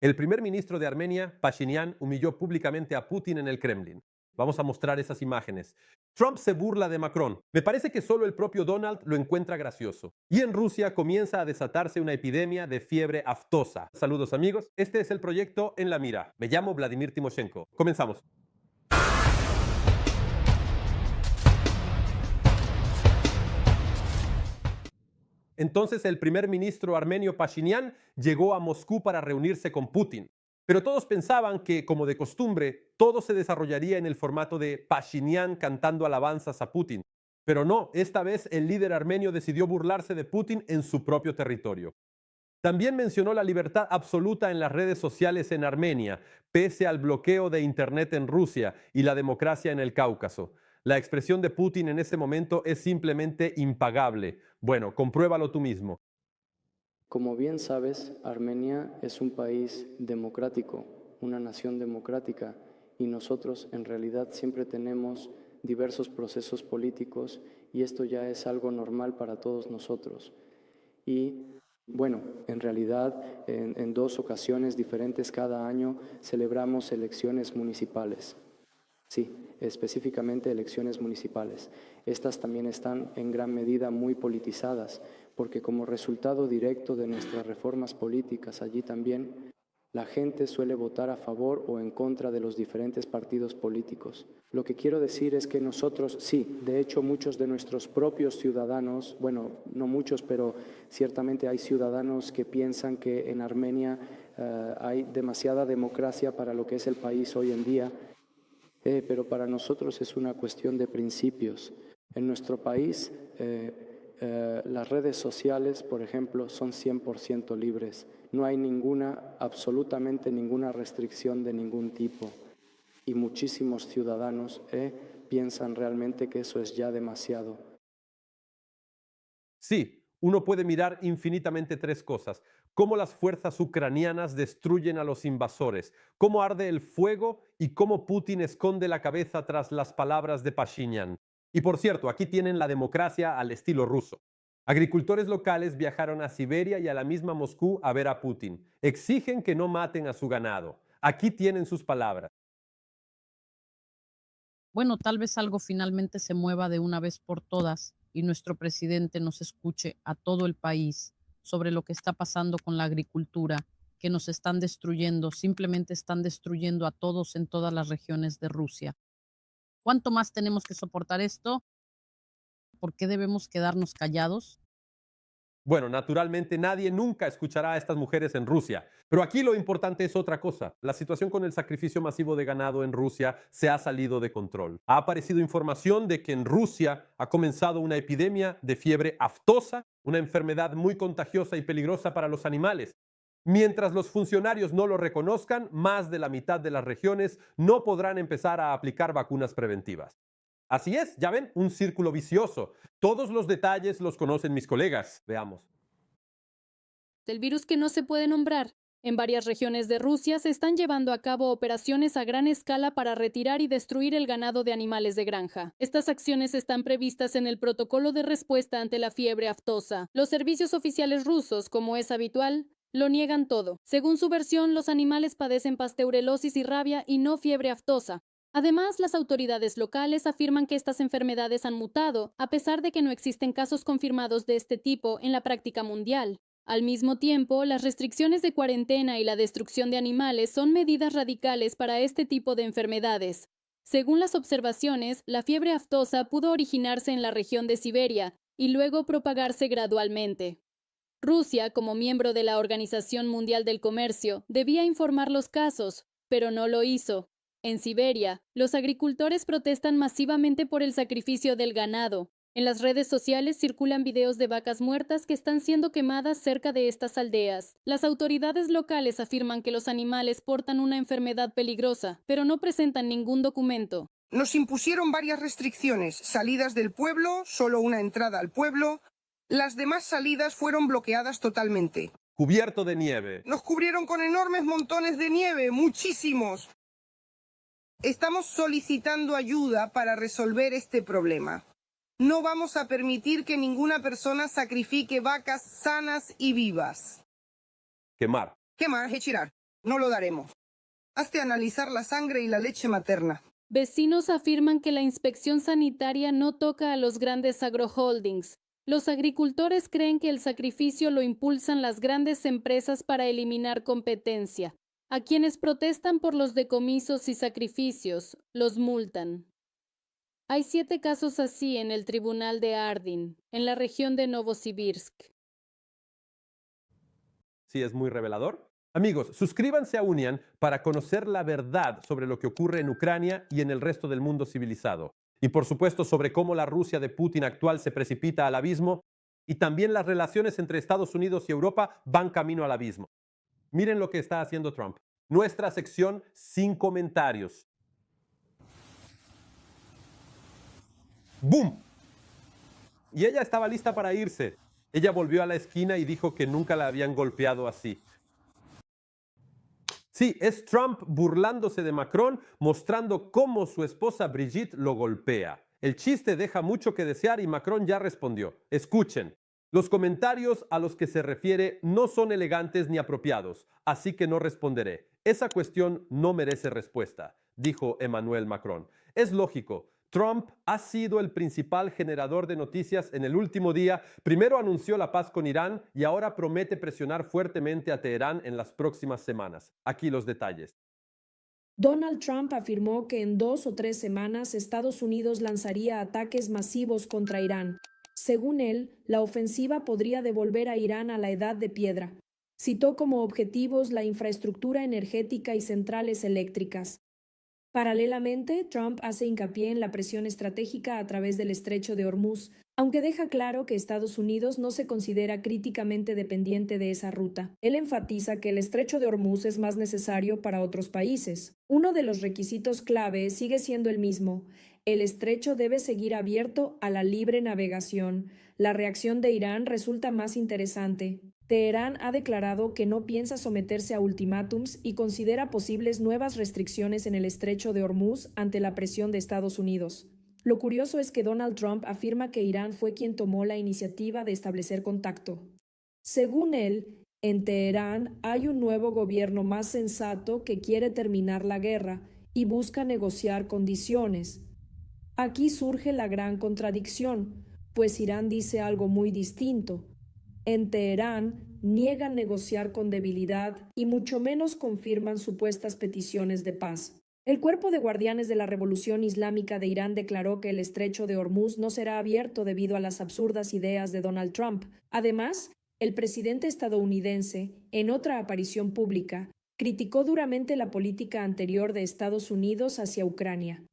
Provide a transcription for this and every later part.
El primer ministro de Armenia, Pashinyan, humilló públicamente a Putin en el Kremlin. Vamos a mostrar esas imágenes. Trump se burla de Macron. Me parece que solo el propio Donald lo encuentra gracioso. Y en Rusia comienza a desatarse una epidemia de fiebre aftosa. Saludos amigos, este es el proyecto En la Mira. Me llamo Vladimir Timoshenko. Comenzamos. Entonces el primer ministro armenio Pashinyan llegó a Moscú para reunirse con Putin. Pero todos pensaban que, como de costumbre, todo se desarrollaría en el formato de Pashinyan cantando alabanzas a Putin. Pero no, esta vez el líder armenio decidió burlarse de Putin en su propio territorio. También mencionó la libertad absoluta en las redes sociales en Armenia, pese al bloqueo de Internet en Rusia y la democracia en el Cáucaso. La expresión de Putin en ese momento es simplemente impagable. Bueno, compruébalo tú mismo. Como bien sabes, Armenia es un país democrático, una nación democrática, y nosotros en realidad siempre tenemos diversos procesos políticos y esto ya es algo normal para todos nosotros. Y bueno, en realidad en dos ocasiones diferentes cada año celebramos elecciones municipales. Sí, específicamente elecciones municipales. Estas también están en gran medida muy politizadas, porque como resultado directo de nuestras reformas políticas allí también, la gente suele votar a favor o en contra de los diferentes partidos políticos. Lo que quiero decir es que nosotros, sí, de hecho muchos de nuestros propios ciudadanos, bueno, no muchos, pero ciertamente hay ciudadanos que piensan que en Armenia hay demasiada democracia para lo que es el país hoy en día. Pero para nosotros es una cuestión de principios. En nuestro país, las redes sociales, por ejemplo, son 100% libres. No hay absolutamente ninguna restricción de ningún tipo. Y muchísimos ciudadanos piensan realmente que eso es ya demasiado. Sí, uno puede mirar infinitamente tres cosas: cómo las fuerzas ucranianas destruyen a los invasores, cómo arde el fuego y cómo Putin esconde la cabeza tras las palabras de Pashinyan. Y por cierto, aquí tienen la democracia al estilo ruso. Agricultores locales viajaron a Siberia y a la misma Moscú a ver a Putin. Exigen que no maten a su ganado. Aquí tienen sus palabras. Bueno, tal vez algo finalmente se mueva de una vez por todas y nuestro presidente nos escuche a todo el país sobre lo que está pasando con la agricultura, que nos están destruyendo, simplemente están destruyendo a todos en todas las regiones de Rusia. ¿Cuánto más tenemos que soportar esto? ¿Por qué debemos quedarnos callados? Bueno, naturalmente nadie nunca escuchará a estas mujeres en Rusia, pero aquí lo importante es otra cosa. La situación con el sacrificio masivo de ganado en Rusia se ha salido de control. Ha aparecido información de que en Rusia ha comenzado una epidemia de fiebre aftosa, una enfermedad muy contagiosa y peligrosa para los animales. Mientras los funcionarios no lo reconozcan, más de la mitad de las regiones no podrán empezar a aplicar vacunas preventivas. Así es, ya ven, un círculo vicioso. Todos los detalles los conocen mis colegas. Veamos. Del virus que no se puede nombrar. En varias regiones de Rusia se están llevando a cabo operaciones a gran escala para retirar y destruir el ganado de animales de granja. Estas acciones están previstas en el protocolo de respuesta ante la fiebre aftosa. Los servicios oficiales rusos, como es habitual, lo niegan todo. Según su versión, los animales padecen pasteurelosis y rabia y no fiebre aftosa. Además, las autoridades locales afirman que estas enfermedades han mutado, a pesar de que no existen casos confirmados de este tipo en la práctica mundial. Al mismo tiempo, las restricciones de cuarentena y la destrucción de animales son medidas radicales para este tipo de enfermedades. Según las observaciones, la fiebre aftosa pudo originarse en la región de Siberia y luego propagarse gradualmente. Rusia, como miembro de la Organización Mundial del Comercio, debía informar los casos, pero no lo hizo. En Siberia, los agricultores protestan masivamente por el sacrificio del ganado. En las redes sociales circulan videos de vacas muertas que están siendo quemadas cerca de estas aldeas. Las autoridades locales afirman que los animales portan una enfermedad peligrosa, pero no presentan ningún documento. Nos impusieron varias restricciones: salidas del pueblo, solo una entrada al pueblo. Las demás salidas fueron bloqueadas totalmente. Cubierto de nieve. Nos cubrieron con enormes montones de nieve, muchísimos. Estamos solicitando ayuda para resolver este problema. No vamos a permitir que ninguna persona sacrifique vacas sanas y vivas. Quemar. Quemar, retirar. No lo daremos. Hazte analizar la sangre y la leche materna. Vecinos afirman que la inspección sanitaria no toca a los grandes agroholdings. Los agricultores creen que el sacrificio lo impulsan las grandes empresas para eliminar competencia. A quienes protestan por los decomisos y sacrificios, los multan. Hay 7 casos así en el tribunal de Ardin, en la región de Novosibirsk. Sí, es muy revelador. Amigos, suscríbanse a Unian para conocer la verdad sobre lo que ocurre en Ucrania y en el resto del mundo civilizado. Y por supuesto sobre cómo la Rusia de Putin actual se precipita al abismo y también las relaciones entre Estados Unidos y Europa van camino al abismo. Miren lo que está haciendo Trump. Nuestra sección sin comentarios. ¡Boom! Y ella estaba lista para irse. Ella volvió a la esquina y dijo que nunca la habían golpeado así. Sí, es Trump burlándose de Macron, mostrando cómo su esposa Brigitte lo golpea. El chiste deja mucho que desear y Macron ya respondió. Escuchen, los comentarios a los que se refiere no son elegantes ni apropiados, así que no responderé. Esa cuestión no merece respuesta, dijo Emmanuel Macron. Es lógico. Trump ha sido el principal generador de noticias en el último día. Primero anunció la paz con Irán y ahora promete presionar fuertemente a Teherán en las próximas semanas. Aquí los detalles. Donald Trump afirmó que en 2 o 3 semanas Estados Unidos lanzaría ataques masivos contra Irán. Según él, la ofensiva podría devolver a Irán a la edad de piedra. Citó como objetivos la infraestructura energética y centrales eléctricas. Paralelamente, Trump hace hincapié en la presión estratégica a través del Estrecho de Hormuz, aunque deja claro que Estados Unidos no se considera críticamente dependiente de esa ruta. Él enfatiza que el Estrecho de Hormuz es más necesario para otros países. Uno de los requisitos clave sigue siendo el mismo. El estrecho debe seguir abierto a la libre navegación. La reacción de Irán resulta más interesante. Teherán ha declarado que no piensa someterse a ultimátums y considera posibles nuevas restricciones en el Estrecho de Hormuz ante la presión de Estados Unidos. Lo curioso es que Donald Trump afirma que Irán fue quien tomó la iniciativa de establecer contacto. Según él, en Teherán hay un nuevo gobierno más sensato que quiere terminar la guerra y busca negociar condiciones. Aquí surge la gran contradicción, pues Irán dice algo muy distinto. En Teherán niegan negociar con debilidad y mucho menos confirman supuestas peticiones de paz. El Cuerpo de Guardianes de la Revolución Islámica de Irán declaró que el Estrecho de Hormuz no será abierto debido a las absurdas ideas de Donald Trump. Además, el presidente estadounidense, en otra aparición pública, criticó duramente la política anterior de Estados Unidos hacia Ucrania.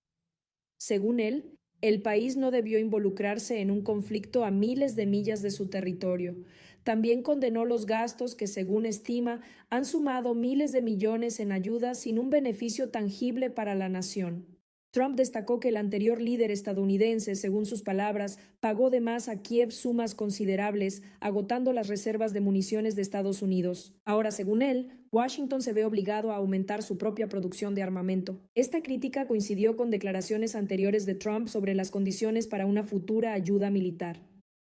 Según él, el país no debió involucrarse en un conflicto a miles de millas de su territorio. También condenó los gastos que, según estima, han sumado miles de millones en ayudas sin un beneficio tangible para la nación. Trump destacó que el anterior líder estadounidense, según sus palabras, pagó de más a Kiev sumas considerables, agotando las reservas de municiones de Estados Unidos. Ahora, según él, Washington se ve obligado a aumentar su propia producción de armamento. Esta crítica coincidió con declaraciones anteriores de Trump sobre las condiciones para una futura ayuda militar.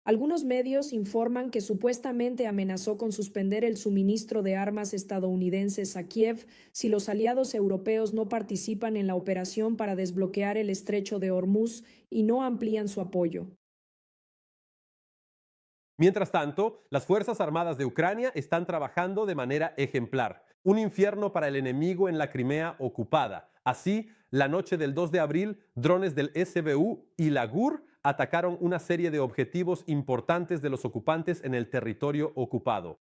Algunos medios informan que supuestamente amenazó con suspender el suministro de armas estadounidenses a Kiev si los aliados europeos no participan en la operación para desbloquear el Estrecho de Hormuz y no amplían su apoyo. Mientras tanto, las Fuerzas Armadas de Ucrania están trabajando de manera ejemplar. Un infierno para el enemigo en la Crimea ocupada. Así, la noche del 2 de abril, drones del SBU y la GUR atacaron una serie de objetivos importantes de los ocupantes en el territorio ocupado.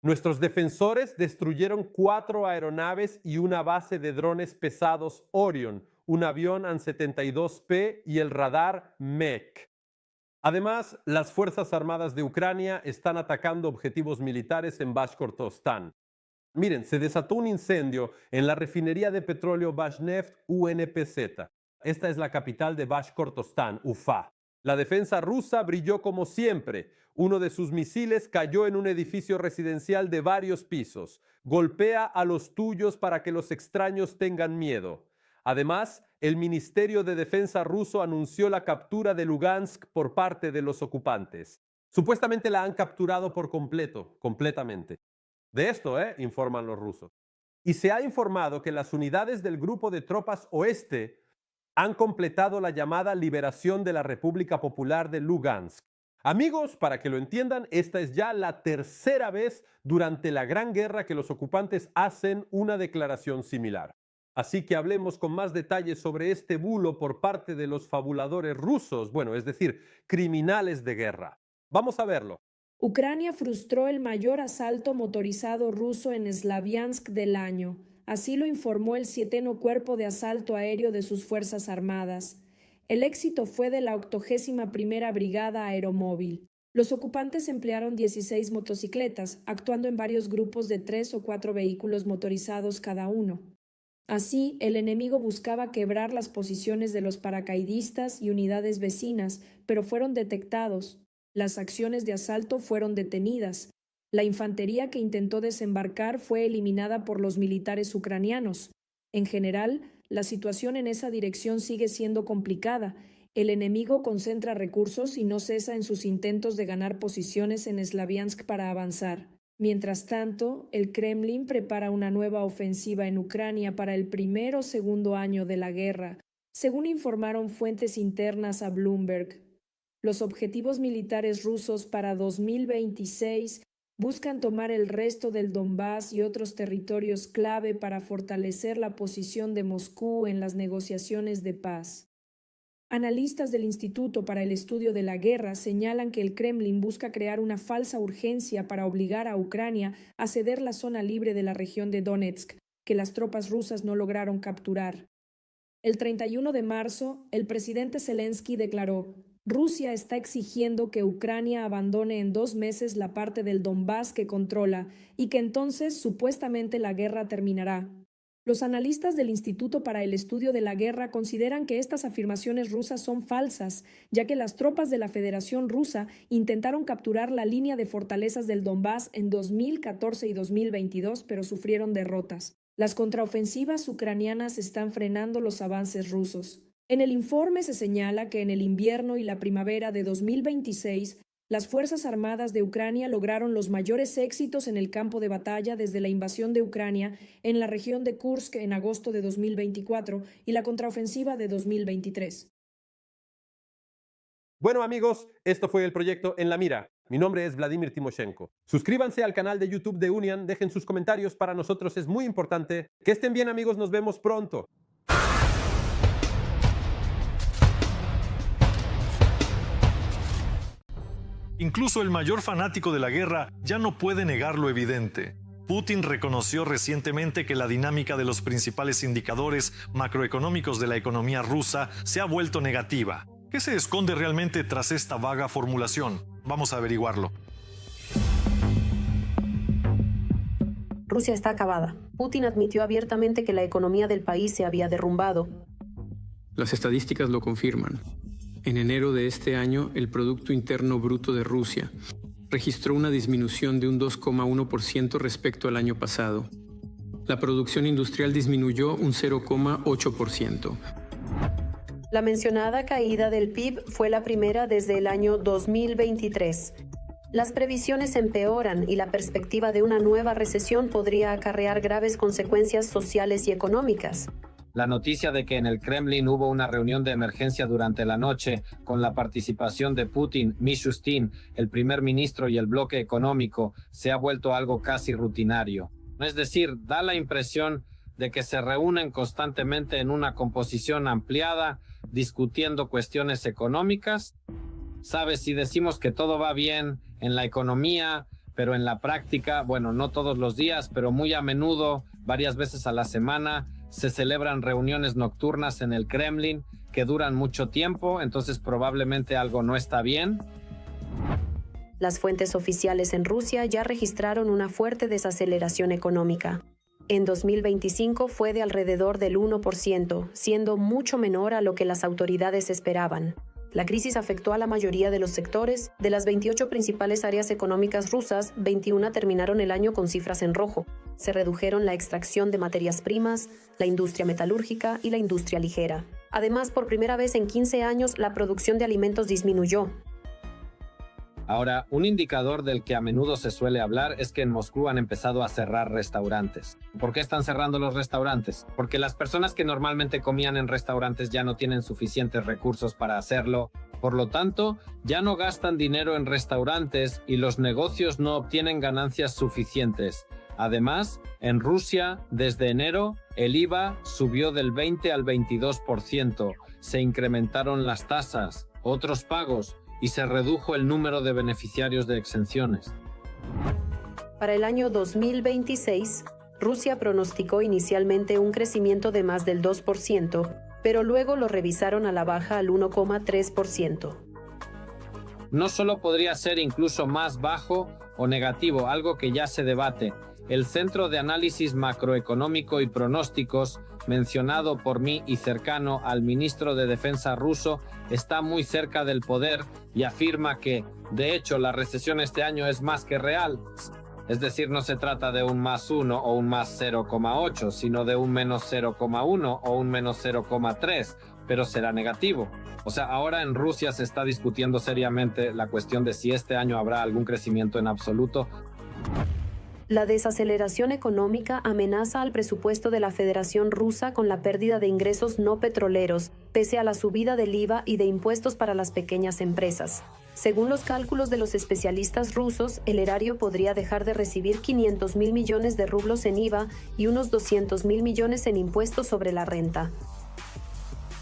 Nuestros defensores destruyeron 4 aeronaves y una base de drones pesados Orion, un avión An-72P y el radar MEK. Además, las Fuerzas Armadas de Ucrania están atacando objetivos militares en Bashkortostán. Miren, se desató un incendio en la refinería de petróleo Bashneft UNPZ. Esta es la capital de Bashkortostán, Ufa. La defensa rusa brilló como siempre. Uno de sus misiles cayó en un edificio residencial de varios pisos. Golpea a los tuyos para que los extraños tengan miedo. Además, el Ministerio de Defensa ruso anunció la captura de Lugansk por parte de los ocupantes. Supuestamente la han capturado por completo, completamente. De esto, informan los rusos. y se ha informado que las unidades del Grupo de Tropas Oeste han completado la llamada liberación de la República Popular de Lugansk. Amigos, para que lo entiendan, esta es ya la tercera vez durante la Gran Guerra que los ocupantes hacen una declaración similar. Así que hablemos con más detalles sobre este bulo por parte de los fabuladores rusos, bueno, es decir, criminales de guerra. Vamos a verlo. Ucrania frustró el mayor asalto motorizado ruso en Slaviansk del año. Así lo informó el 7º Cuerpo de Asalto Aéreo de sus Fuerzas Armadas. El éxito fue de la 81ª Brigada Aeromóvil. Los ocupantes emplearon 16 motocicletas, actuando en varios grupos de 3 o 4 vehículos motorizados cada uno. Así, el enemigo buscaba quebrar las posiciones de los paracaidistas y unidades vecinas, pero fueron detectados. Las acciones de asalto fueron detenidas. La infantería que intentó desembarcar fue eliminada por los militares ucranianos. En general, la situación en esa dirección sigue siendo complicada. El enemigo concentra recursos y no cesa en sus intentos de ganar posiciones en Slaviansk para avanzar. Mientras tanto, el Kremlin prepara una nueva ofensiva en Ucrania para el primer o segundo año de la guerra, según informaron fuentes internas a Bloomberg. Los objetivos militares rusos para 2026 buscan tomar el resto del Donbass y otros territorios clave para fortalecer la posición de Moscú en las negociaciones de paz. Analistas del Instituto para el Estudio de la Guerra señalan que el Kremlin busca crear una falsa urgencia para obligar a Ucrania a ceder la zona libre de la región de Donetsk, que las tropas rusas no lograron capturar. El 31 de marzo, el presidente Zelensky declaró: Rusia está exigiendo que Ucrania abandone en 2 meses la parte del Donbass que controla y que entonces supuestamente la guerra terminará. Los analistas del Instituto para el Estudio de la Guerra consideran que estas afirmaciones rusas son falsas, ya que las tropas de la Federación Rusa intentaron capturar la línea de fortalezas del Donbass en 2014 y 2022, pero sufrieron derrotas. Las contraofensivas ucranianas están frenando los avances rusos. En el informe se señala que en el invierno y la primavera de 2026, las Fuerzas Armadas de Ucrania lograron los mayores éxitos en el campo de batalla desde la invasión de Ucrania en la región de Kursk en agosto de 2024 y la contraofensiva de 2023. Bueno amigos, esto fue el proyecto En la Mira. Mi nombre es Vladimir Timoshenko. Suscríbanse al canal de YouTube de Union, dejen sus comentarios, para nosotros es muy importante. Que estén bien amigos, nos vemos pronto. Incluso el mayor fanático de la guerra ya no puede negar lo evidente. Putin reconoció recientemente que la dinámica de los principales indicadores macroeconómicos de la economía rusa se ha vuelto negativa. ¿Qué se esconde realmente tras esta vaga formulación? Vamos a averiguarlo. Rusia está acabada. Putin admitió abiertamente que la economía del país se había derrumbado. Las estadísticas lo confirman. En enero de este año, el Producto Interno Bruto de Rusia registró una disminución de un 2,1% respecto al año pasado. La producción industrial disminuyó un 0,8%. La mencionada caída del PIB fue la primera desde el año 2023. Las previsiones empeoran y la perspectiva de una nueva recesión podría acarrear graves consecuencias sociales y económicas. La noticia de que en el Kremlin hubo una reunión de emergencia durante la noche con la participación de Putin, Mishustin, el primer ministro y el bloque económico se ha vuelto algo casi rutinario. Es decir, da la impresión de que se reúnen constantemente en una composición ampliada, discutiendo cuestiones económicas. Sabes, si decimos que todo va bien en la economía, pero en la práctica, bueno, no todos los días, pero muy a menudo, varias veces a la semana, se celebran reuniones nocturnas en el Kremlin que duran mucho tiempo, entonces probablemente algo no está bien. Las fuentes oficiales en Rusia ya registraron una fuerte desaceleración económica. En 2025 fue de alrededor del 1%, siendo mucho menor a lo que las autoridades esperaban. La crisis afectó a la mayoría de los sectores. De las 28 principales áreas económicas rusas, 21 terminaron el año con cifras en rojo. Se redujeron la extracción de materias primas, la industria metalúrgica y la industria ligera. Además, por primera vez en 15 años, la producción de alimentos disminuyó. Ahora, un indicador del que a menudo se suele hablar es que en Moscú han empezado a cerrar restaurantes. ¿Por qué están cerrando los restaurantes? Porque las personas que normalmente comían en restaurantes ya no tienen suficientes recursos para hacerlo. Por lo tanto, ya no gastan dinero en restaurantes y los negocios no obtienen ganancias suficientes. Además, en Rusia, desde enero, el IVA subió del 20 al 22%. Se incrementaron las tasas, otros pagos, y se redujo el número de beneficiarios de exenciones. Para el año 2026, Rusia pronosticó inicialmente un crecimiento de más del 2%, pero luego lo revisaron a la baja al 1,3%. No solo podría ser incluso más bajo o negativo, algo que ya se debate. El Centro de Análisis Macroeconómico y Pronósticos, mencionado por mí y cercano al ministro de Defensa ruso, está muy cerca del poder y afirma que, de hecho, la recesión este año es más que real. Es decir, no se trata de un +1 o un +0,8, sino de un -0,1 o un -0,3, pero será negativo. O sea, ahora en Rusia se está discutiendo seriamente la cuestión de si este año habrá algún crecimiento en absoluto. La desaceleración económica amenaza al presupuesto de la Federación Rusa con la pérdida de ingresos no petroleros, pese a la subida del IVA y de impuestos para las pequeñas empresas. Según los cálculos de los especialistas rusos, el erario podría dejar de recibir 500.000 millones de rublos en IVA y unos 200.000 millones en impuestos sobre la renta.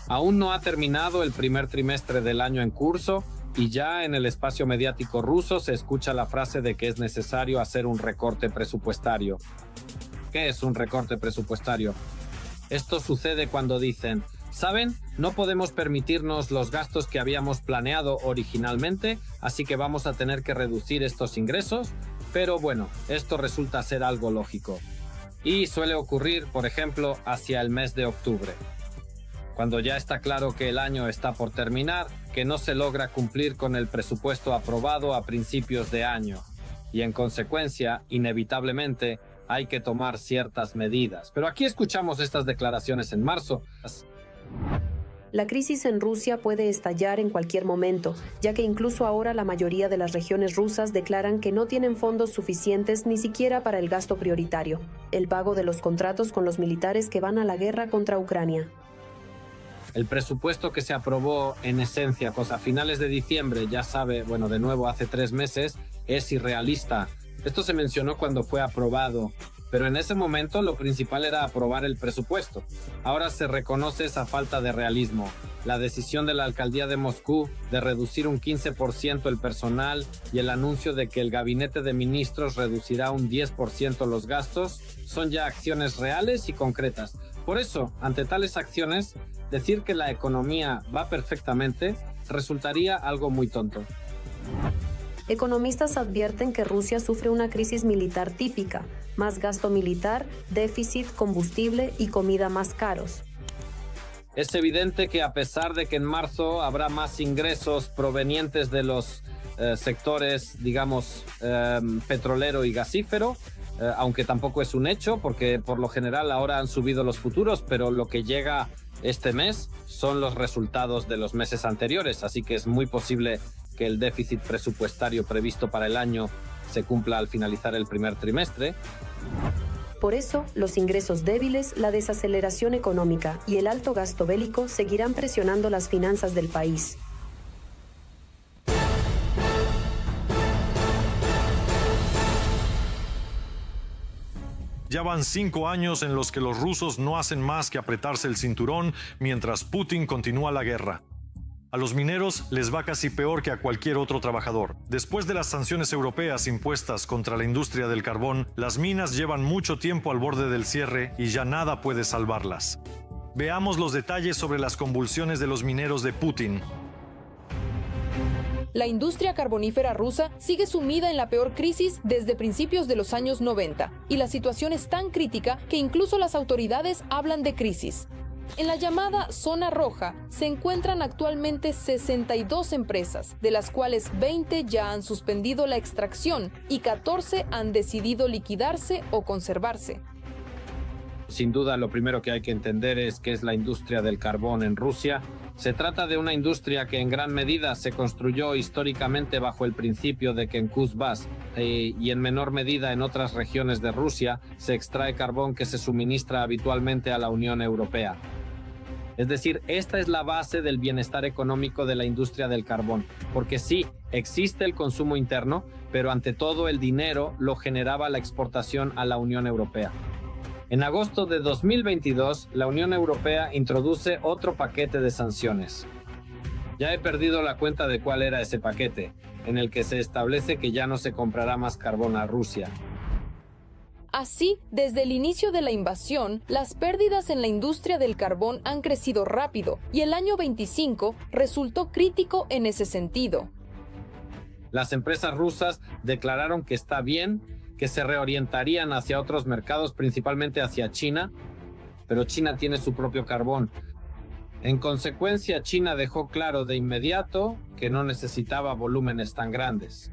Aún no ha terminado el primer trimestre del año en curso, y ya en el espacio mediático ruso se escucha la frase de que es necesario hacer un recorte presupuestario. ¿Qué es un recorte presupuestario? Esto sucede cuando dicen, ¿saben? No podemos permitirnos los gastos que habíamos planeado originalmente, así que vamos a tener que reducir estos ingresos, pero bueno, esto resulta ser algo lógico. Y suele ocurrir, por ejemplo, hacia el mes de octubre, cuando ya está claro que el año está por terminar, que no se logra cumplir con el presupuesto aprobado a principios de año. Y en consecuencia, inevitablemente, hay que tomar ciertas medidas. Pero aquí escuchamos estas declaraciones en marzo. La crisis en Rusia puede estallar en cualquier momento, ya que incluso ahora la mayoría de las regiones rusas declaran que no tienen fondos suficientes ni siquiera para el gasto prioritario, el pago de los contratos con los militares que van a la guerra contra Ucrania. El presupuesto que se aprobó en esencia, pues a finales de diciembre, ya sabe, bueno, de nuevo hace 3 meses, es irrealista. Esto se mencionó cuando fue aprobado, pero en ese momento lo principal era aprobar el presupuesto. Ahora se reconoce esa falta de realismo. La decisión de la alcaldía de Moscú de reducir un 15% el personal y el anuncio de que el gabinete de ministros reducirá un 10% los gastos son ya acciones reales y concretas. Por eso, ante tales acciones, decir que la economía va perfectamente resultaría algo muy tonto. Economistas advierten que Rusia sufre una crisis militar típica, más gasto militar, déficit, combustible y comida más caros. Es evidente que a pesar de que en marzo habrá más ingresos provenientes de los sectores, digamos, petrolero y gasífero, aunque tampoco es un hecho, porque por lo general ahora han subido los futuros, pero lo que llega este mes son los resultados de los meses anteriores, así que es muy posible que el déficit presupuestario previsto para el año se cumpla al finalizar el primer trimestre. Por eso, los ingresos débiles, la desaceleración económica y el alto gasto bélico seguirán presionando las finanzas del país. Ya van 5 años en los que los rusos no hacen más que apretarse el cinturón mientras Putin continúa la guerra. A los mineros les va casi peor que a cualquier otro trabajador. Después de las sanciones europeas impuestas contra la industria del carbón, las minas llevan mucho tiempo al borde del cierre y ya nada puede salvarlas. Veamos los detalles sobre las convulsiones de los mineros de Putin. La industria carbonífera rusa sigue sumida en la peor crisis desde principios de los años 90, y la situación es tan crítica que incluso las autoridades hablan de crisis. En la llamada Zona Roja se encuentran actualmente 62 empresas, de las cuales 20 ya han suspendido la extracción y 14 han decidido liquidarse o conservarse. Sin duda, lo primero que hay que entender es qué es la industria del carbón en Rusia. Se trata de una industria que en gran medida se construyó históricamente bajo el principio de que en Kuzbás y en menor medida en otras regiones de Rusia se extrae carbón que se suministra habitualmente a la Unión Europea. Es decir, esta es la base del bienestar económico de la industria del carbón, porque sí, existe el consumo interno, pero ante todo el dinero lo generaba la exportación a la Unión Europea. En agosto de 2022, la Unión Europea introduce otro paquete de sanciones. Ya he perdido la cuenta de cuál era ese paquete, en el que se establece que ya no se comprará más carbón a Rusia. Así, desde el inicio de la invasión, las pérdidas en la industria del carbón han crecido rápido y el año 25 resultó crítico en ese sentido. Las empresas rusas declararon que está bien, que se reorientarían hacia otros mercados, principalmente hacia China, pero China tiene su propio carbón. En consecuencia, China dejó claro de inmediato que no necesitaba volúmenes tan grandes.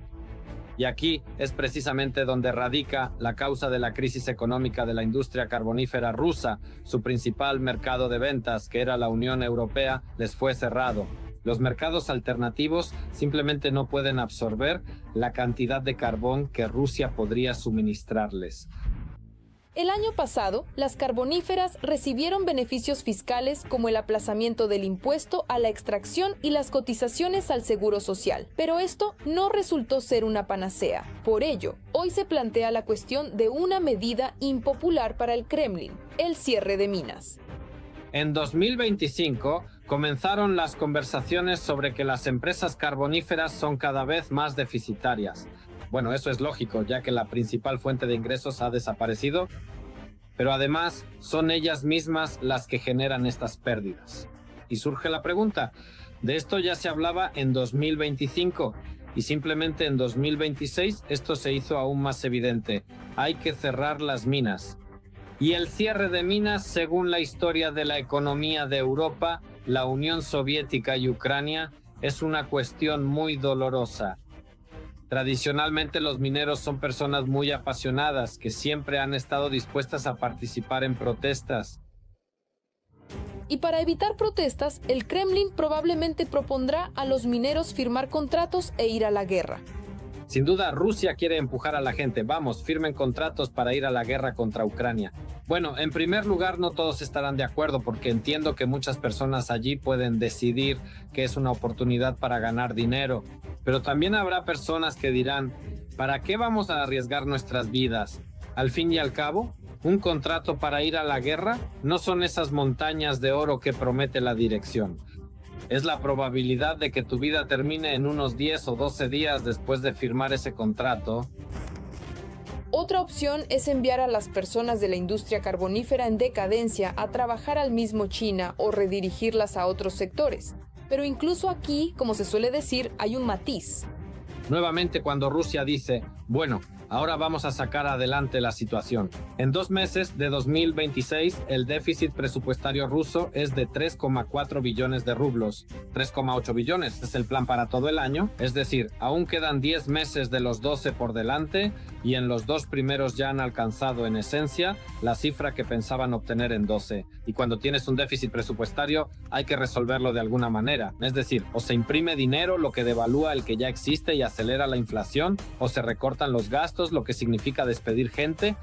Y aquí es precisamente donde radica la causa de la crisis económica de la industria carbonífera rusa. Su principal mercado de ventas, que era la Unión Europea, les fue cerrado. Los mercados alternativos simplemente no pueden absorber la cantidad de carbón que Rusia podría suministrarles. El año pasado, las carboníferas recibieron beneficios fiscales como el aplazamiento del impuesto a la extracción y las cotizaciones al seguro social, pero esto no resultó ser una panacea. Por ello, hoy se plantea la cuestión de una medida impopular para el Kremlin, el cierre de minas. En 2025 comenzaron las conversaciones sobre que las empresas carboníferas son cada vez más deficitarias. Bueno, eso es lógico, ya que la principal fuente de ingresos ha desaparecido, pero además son ellas mismas las que generan estas pérdidas. Y surge la pregunta, de esto ya se hablaba en 2025 y simplemente en 2026 esto se hizo aún más evidente. Hay que cerrar las minas. Y el cierre de minas, según la historia de la economía de Europa, la Unión Soviética y Ucrania, es una cuestión muy dolorosa. Tradicionalmente los mineros son personas muy apasionadas que siempre han estado dispuestas a participar en protestas. Y para evitar protestas, el Kremlin probablemente propondrá a los mineros firmar contratos e ir a la guerra. Sin duda, Rusia quiere empujar a la gente. Vamos, firmen contratos para ir a la guerra contra Ucrania. Bueno, en primer lugar, no todos estarán de acuerdo porque entiendo que muchas personas allí pueden decidir que es una oportunidad para ganar dinero. Pero también habrá personas que dirán, ¿para qué vamos a arriesgar nuestras vidas? Al fin y al cabo, un contrato para ir a la guerra no son esas montañas de oro que promete la dirección. Es la probabilidad de que tu vida termine en unos 10 o 12 días después de firmar ese contrato. Otra opción es enviar a las personas de la industria carbonífera en decadencia a trabajar al mismo China o redirigirlas a otros sectores. Pero incluso aquí, como se suele decir, hay un matiz. Nuevamente cuando Rusia dice, bueno, ahora vamos a sacar adelante la situación. En 2 meses de 2026, el déficit presupuestario ruso es de 3,4 billones de rublos. 3,8 billones es el plan para todo el año. Es decir, aún quedan 10 meses de los 12 por delante y en los 2 primeros ya han alcanzado en esencia la cifra que pensaban obtener en 12. Y cuando tienes un déficit presupuestario hay que resolverlo de alguna manera. Es decir, o se imprime dinero, lo que devalúa el que ya existe y acelera la inflación, o se recortan los gastos, lo que significa despedir gente.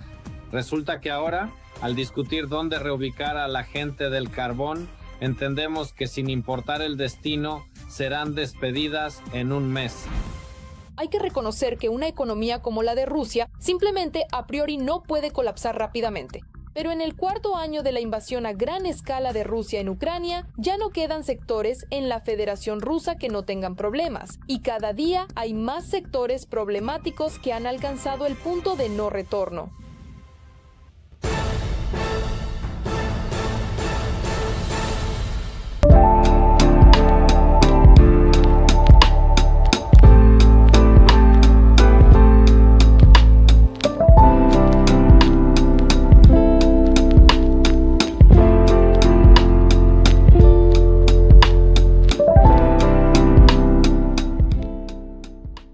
Resulta que ahora, al discutir dónde reubicar a la gente del carbón, entendemos que sin importar el destino, serán despedidas en un mes. Hay que reconocer que una economía como la de Rusia simplemente a priori no puede colapsar rápidamente. Pero en el 4º año de la invasión a gran escala de Rusia en Ucrania, ya no quedan sectores en la Federación Rusa que no tengan problemas, y cada día hay más sectores problemáticos que han alcanzado el punto de no retorno.